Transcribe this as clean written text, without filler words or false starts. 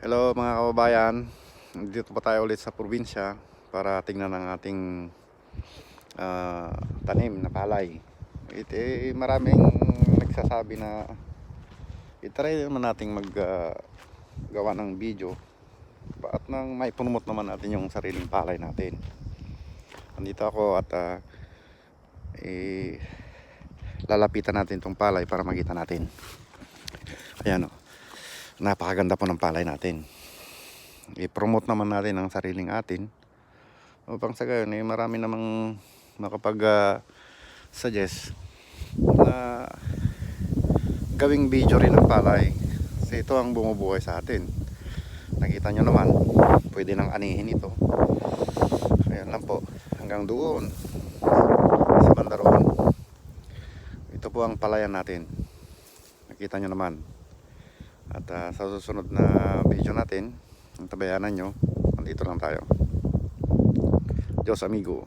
Hello mga kababayan, dito pa tayo ulit sa probinsya para tingnan ang ating tanim na palay. Maraming nagsasabi na itry naman nating gawa ng video at nang may promote naman natin yung sariling palay natin. Nandito ako at lalapitan natin itong palay para makita natin. Ayan o, napakaganda po ng palay natin. I-promote naman natin ang sariling atin upang sa gayon marami namang makapag suggest na gawing video rin ng palay kasi ito ang bumubuhay sa atin. Nakita nyo naman, pwede nang anihin ito. Ayan lang po, hanggang doon sa banda roon. Ito po ang palayan natin, nakita nyo naman. At sa susunod na video natin, ang tabayanan nyo, nandito lang tayo. Diyos amigo.